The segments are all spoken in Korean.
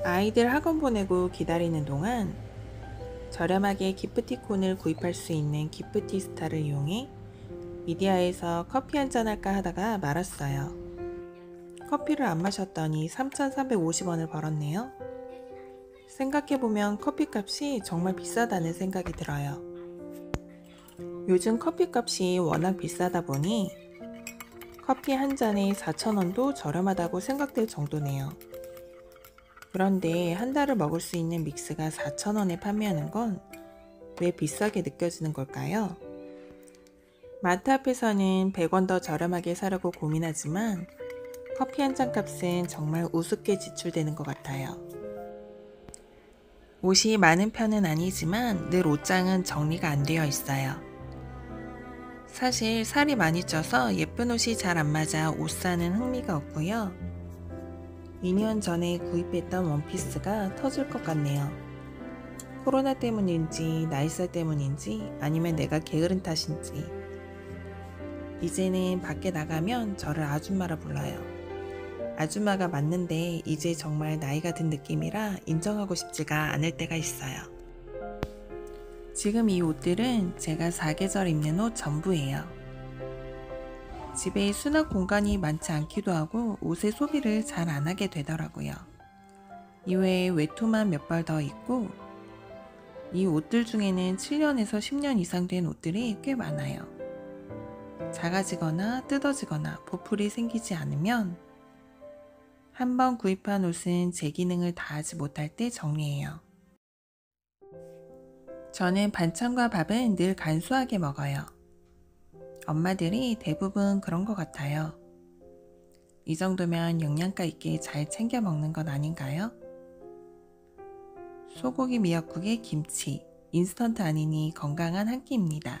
아이들 학원 보내고 기다리는 동안 저렴하게 기프티콘을 구입할 수 있는 기프티스타를 이용해 미디아에서 커피 한잔 할까 하다가 말았어요. 커피를 안 마셨더니 3,350원을 벌었네요. 생각해보면 커피값이 정말 비싸다는 생각이 들어요. 요즘 커피값이 워낙 비싸다 보니 커피 한 잔에 4,000원도 저렴하다고 생각될 정도네요. 그런데 한 달을 먹을 수 있는 믹스가 4,000원에 판매하는 건 왜 비싸게 느껴지는 걸까요? 마트 앞에서는 100원 더 저렴하게 사려고 고민하지만 커피 한 잔 값은 정말 우습게 지출되는 것 같아요. 옷이 많은 편은 아니지만 늘 옷장은 정리가 안 되어 있어요. 사실 살이 많이 쪄서 예쁜 옷이 잘 안 맞아 옷 사는 흥미가 없고요. 2년 전에 구입했던 원피스가 터질 것 같네요. 코로나 때문인지 나이살 때문인지 아니면 내가 게으른 탓인지 이제는 밖에 나가면 저를 아줌마라 불러요. 아줌마가 맞는데 이제 정말 나이가 든 느낌이라 인정하고 싶지가 않을 때가 있어요. 지금 이 옷들은 제가 사계절 입는 옷 전부예요. 집에 수납 공간이 많지 않기도 하고 옷의 소비를 잘 안 하게 되더라고요. 이외에 외투만 몇 벌 더 있고 이 옷들 중에는 7년에서 10년 이상 된 옷들이 꽤 많아요. 작아지거나 뜯어지거나 보풀이 생기지 않으면 한번 구입한 옷은 제 기능을 다하지 못할 때 정리해요. 저는 반찬과 밥은 늘 간소하게 먹어요. 엄마들이 대부분 그런 것 같아요. 이 정도면 영양가 있게 잘 챙겨 먹는 것 아닌가요? 소고기 미역국에 김치, 인스턴트 아니니 건강한 한 끼입니다.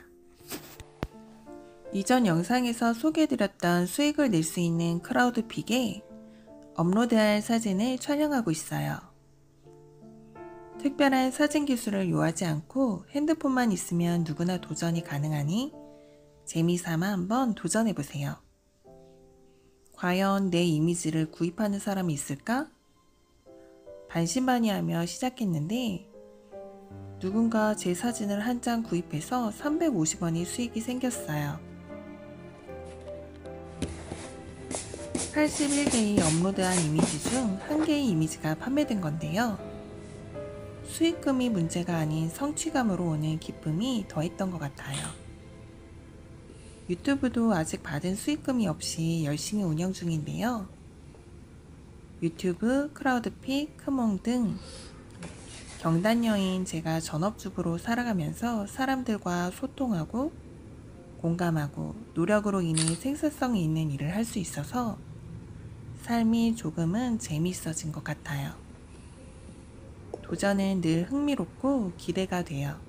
이전 영상에서 소개해드렸던 수익을 낼 수 있는 크라우드픽에 업로드할 사진을 촬영하고 있어요. 특별한 사진 기술을 요하지 않고 핸드폰만 있으면 누구나 도전이 가능하니 재미삼아 한번 도전해보세요. 과연 내 이미지를 구입하는 사람이 있을까? 반신반의하며 시작했는데 누군가 제 사진을 한 장 구입해서 350원의 수익이 생겼어요. 81개의 업로드한 이미지 중 1개의 이미지가 판매된 건데요. 수익금이 문제가 아닌 성취감으로 오는 기쁨이 더했던 것 같아요. 유튜브도 아직 받은 수익금이 없이 열심히 운영 중인데요. 유튜브, 크라우드픽, 크몽 등 경단녀인 제가 전업주부로 살아가면서 사람들과 소통하고 공감하고 노력으로 인해 생산성이 있는 일을 할 수 있어서 삶이 조금은 재미있어진 것 같아요. 도전은 늘 흥미롭고 기대가 돼요.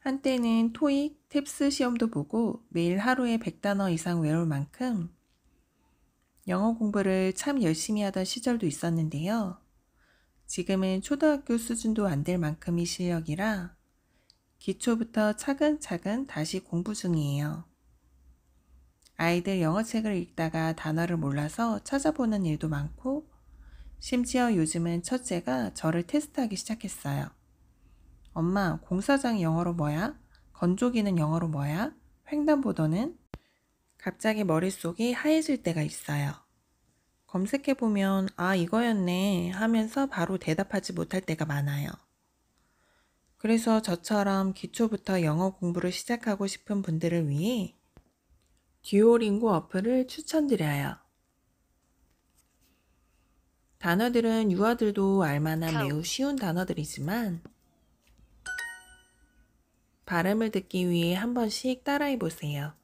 한때는 토익, 탭스 시험도 보고 매일 하루에 100단어 이상 외울 만큼 영어 공부를 참 열심히 하던 시절도 있었는데요. 지금은 초등학교 수준도 안 될 만큼의 실력이라 기초부터 차근차근 다시 공부 중이에요. 아이들 영어책을 읽다가 단어를 몰라서 찾아보는 일도 많고 심지어 요즘은 첫째가 저를 테스트하기 시작했어요. 엄마, 공사장이 영어로 뭐야? 건조기는 영어로 뭐야? 횡단보도는? 갑자기 머릿속이 하얘질 때가 있어요. 검색해보면 아 이거였네 하면서 바로 대답하지 못할 때가 많아요. 그래서 저처럼 기초부터 영어 공부를 시작하고 싶은 분들을 위해 듀오링고 어플을 추천드려요. 단어들은 유아들도 알만한 매우 쉬운 단어들이지만 발음을 듣기 위해 한 번씩 따라해보세요.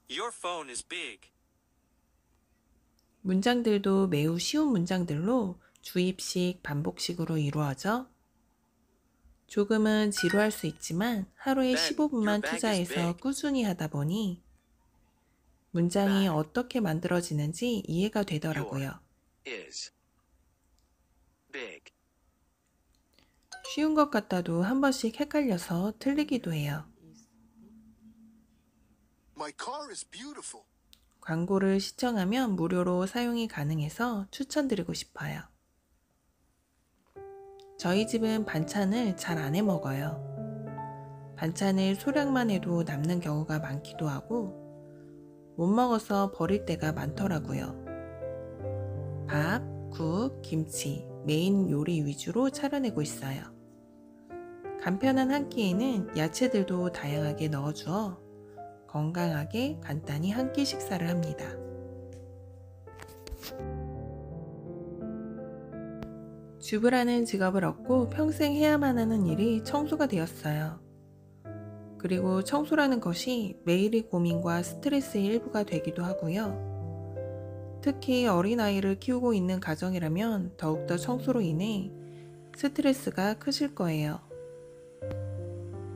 문장들도 매우 쉬운 문장들로 주입식, 반복식으로 이루어져 조금은 지루할 수 있지만 하루에 15분만 투자해서 꾸준히 하다 보니 문장이 어떻게 만들어지는지 이해가 되더라고요. 쉬운 것 같아도 한 번씩 헷갈려서 틀리기도 해요. 광고를 시청하면 무료로 사용이 가능해서 추천드리고 싶어요. 저희 집은 반찬을 잘 안 해 먹어요. 반찬을 소량만 해도 남는 경우가 많기도 하고 못 먹어서 버릴 때가 많더라고요. 밥, 국, 김치, 메인 요리 위주로 차려내고 있어요. 간편한 한 끼에는 야채들도 다양하게 넣어주어 건강하게 간단히 한 끼 식사를 합니다. 주부라는 직업을 얻고 평생 해야만 하는 일이 청소가 되었어요. 그리고 청소라는 것이 매일의 고민과 스트레스의 일부가 되기도 하고요. 특히 어린아이를 키우고 있는 가정이라면 더욱더 청소로 인해 스트레스가 크실 거예요.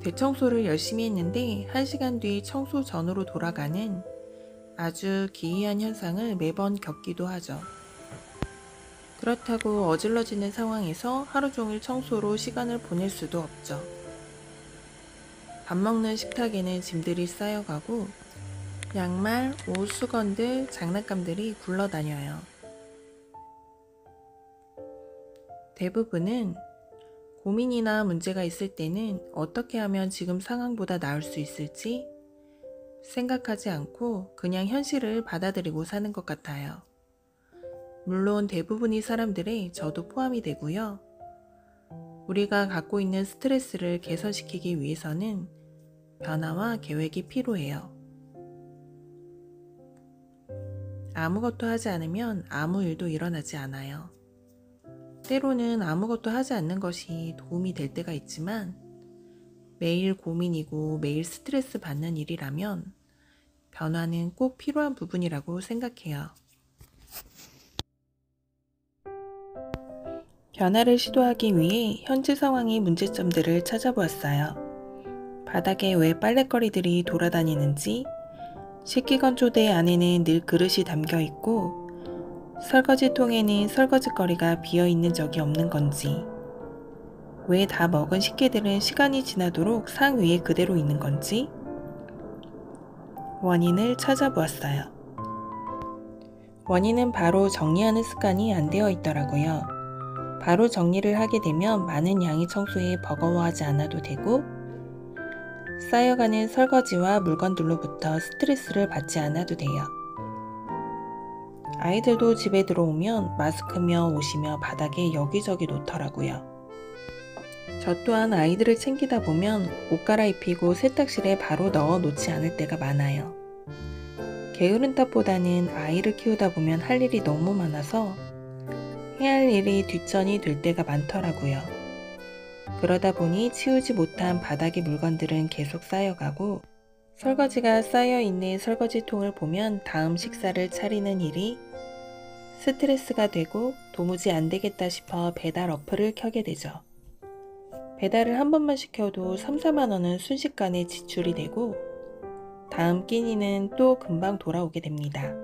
대청소를 열심히 했는데 1시간 뒤 청소 전으로 돌아가는 아주 기이한 현상을 매번 겪기도 하죠. 그렇다고 어질러지는 상황에서 하루 종일 청소로 시간을 보낼 수도 없죠. 밥 먹는 식탁에는 짐들이 쌓여가고 양말, 옷, 수건들, 장난감들이 굴러다녀요. 대부분은 고민이나 문제가 있을 때는 어떻게 하면 지금 상황보다 나을 수 있을지 생각하지 않고 그냥 현실을 받아들이고 사는 것 같아요. 물론 대부분의 사람들의 저도 포함이 되고요. 우리가 갖고 있는 스트레스를 개선시키기 위해서는 변화와 계획이 필요해요. 아무것도 하지 않으면 아무 일도 일어나지 않아요. 때로는 아무것도 하지 않는 것이 도움이 될 때가 있지만 매일 고민이고 매일 스트레스 받는 일이라면 변화는 꼭 필요한 부분이라고 생각해요. 변화를 시도하기 위해 현재 상황의 문제점들을 찾아보았어요. 바닥에 왜 빨랫거리들이 돌아다니는지, 식기건조대 안에는 늘 그릇이 담겨 있고 설거지통에는 설거지거리가 비어있는 적이 없는 건지, 왜 다 먹은 식기들은 시간이 지나도록 상 위에 그대로 있는 건지 원인을 찾아보았어요. 원인은 바로 정리하는 습관이 안 되어 있더라고요. 바로 정리를 하게 되면 많은 양의 청소에 버거워하지 않아도 되고 쌓여가는 설거지와 물건들로부터 스트레스를 받지 않아도 돼요. 아이들도 집에 들어오면 마스크며 옷이며 바닥에 여기저기 놓더라고요. 저 또한 아이들을 챙기다 보면 옷 갈아입히고 세탁실에 바로 넣어 놓지 않을 때가 많아요. 게으른 탓보다는 아이를 키우다 보면 할 일이 너무 많아서 해야 할 일이 뒷전이 될 때가 많더라고요. 그러다 보니 치우지 못한 바닥의 물건들은 계속 쌓여가고 설거지가 쌓여있는 설거지통을 보면 다음 식사를 차리는 일이 스트레스가 되고 도무지 안 되겠다 싶어 배달 어플을 켜게 되죠. 배달을 한 번만 시켜도 3, 4만 원은 순식간에 지출이 되고 다음 끼니는 또 금방 돌아오게 됩니다.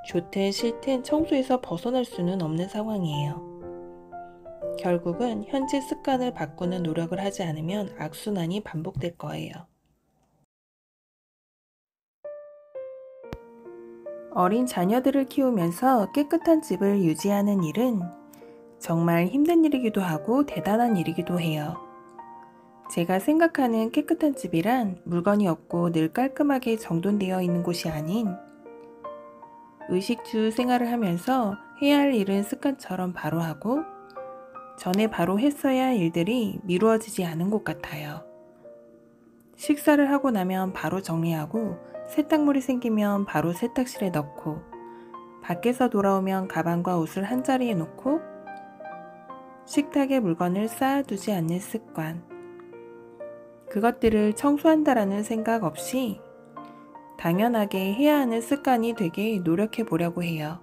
좋든 싫든 청소에서 벗어날 수는 없는 상황이에요. 결국은 현재 습관을 바꾸는 노력을 하지 않으면 악순환이 반복될 거예요. 어린 자녀들을 키우면서 깨끗한 집을 유지하는 일은 정말 힘든 일이기도 하고 대단한 일이기도 해요. 제가 생각하는 깨끗한 집이란 물건이 없고 늘 깔끔하게 정돈되어 있는 곳이 아닌 의식주 생활을 하면서 해야 할 일은 습관처럼 바로 하고 전에 바로 했어야 할 일들이 미루어지지 않은 것 같아요. 식사를 하고 나면 바로 정리하고 세탁물이 생기면 바로 세탁실에 넣고 밖에서 돌아오면 가방과 옷을 한자리에 놓고 식탁에 물건을 쌓아두지 않는 습관, 그것들을 청소한다라는 생각 없이 당연하게 해야 하는 습관이 되게 노력해 보려고 해요.